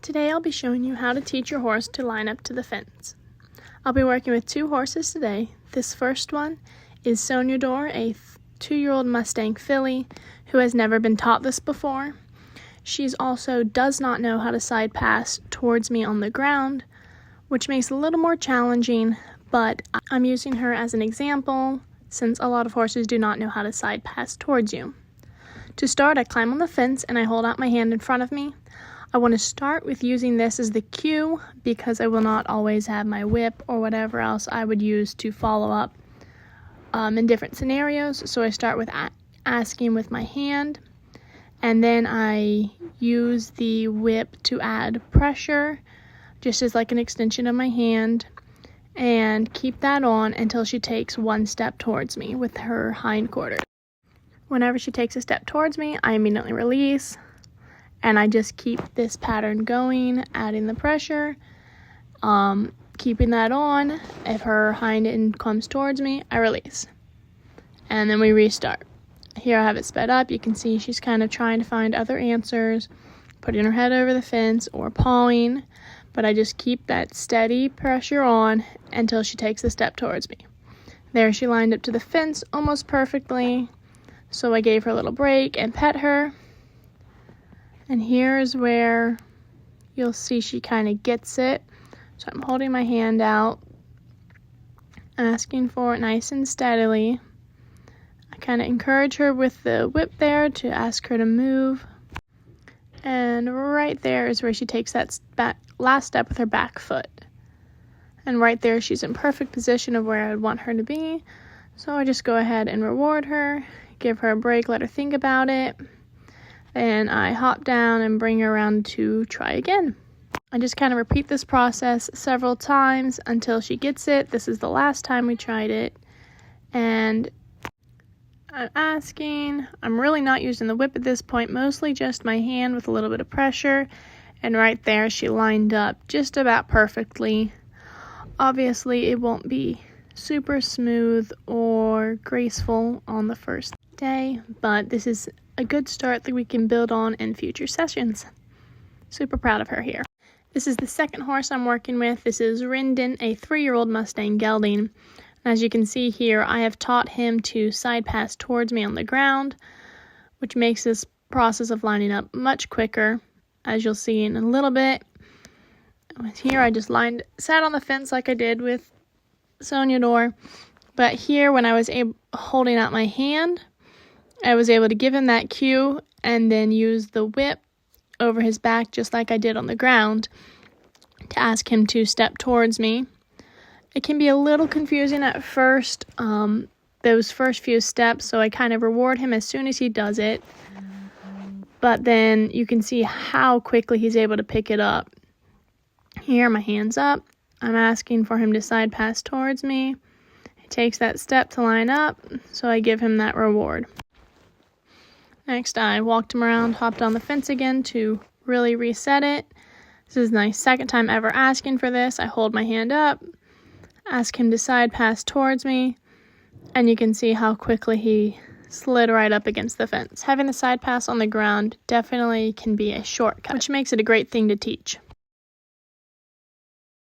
Today I'll be showing you how to teach your horse to line up to the fence. I'll be working with two horses today. This first one is Sognador, a 2-year-old Mustang filly who has never been taught this before. She also does not know how to side pass towards me on the ground, which makes it a little more challenging, but I'm using her as an example since a lot of horses do not know how to side pass towards you. To start, I climb on the fence and I hold out my hand in front of me. I want to start with using this as the cue because I will not always have my whip or whatever else I would use to follow up in different scenarios. So I start with asking with my hand, and then I use the whip to add pressure, just as like an extension of my hand, and keep that on until she takes one step towards me with her hindquarters. Whenever she takes a step towards me, I immediately release. And I just keep this pattern going, adding the pressure, keeping that on. If her hind end comes towards me, I release. And then we restart. Here I have it sped up. You can see she's kind of trying to find other answers, putting her head over the fence or pawing. But I just keep that steady pressure on until she takes a step towards me. There she lined up to the fence almost perfectly. So I gave her a little break and pet her. And here's where you'll see she kind of gets it. So I'm holding my hand out, asking for it nice and steadily. I kind of encourage her with the whip there to ask her to move. And right there is where she takes that last step with her back foot. And right there she's in perfect position of where I would want her to be. So I just go ahead and reward her, give her a break, let her think about it. And I hop down and bring her around to try again. I just kind of repeat this process several times until she gets it. This is the last time we tried it. And I'm asking, I'm really not using the whip at this point, mostly just my hand with a little bit of pressure. And right there she lined up just about perfectly. Obviously it won't be super smooth or graceful on the first day, but this is a good start that we can build on in future sessions. Super proud of her here. This is the second horse I'm working with. This is Rindon, a 3-year-old Mustang gelding. As you can see here, I have taught him to side pass towards me on the ground, which makes this process of lining up much quicker, as you'll see in a little bit. Here I just sat on the fence like I did with Sognador, but here when I was holding out my hand, I was able to give him that cue and then use the whip over his back just like I did on the ground to ask him to step towards me. It can be a little confusing at first, those first few steps, so I kind of reward him as soon as he does it. But then you can see how quickly he's able to pick it up. Here, my hand's up. I'm asking for him to side pass towards me. He takes that step to line up, so I give him that reward. Next, I walked him around, hopped on the fence again to really reset it. This is my second time ever asking for this. I hold my hand up, ask him to side pass towards me, and you can see how quickly he slid right up against the fence. Having the side pass on the ground definitely can be a shortcut, which makes it a great thing to teach.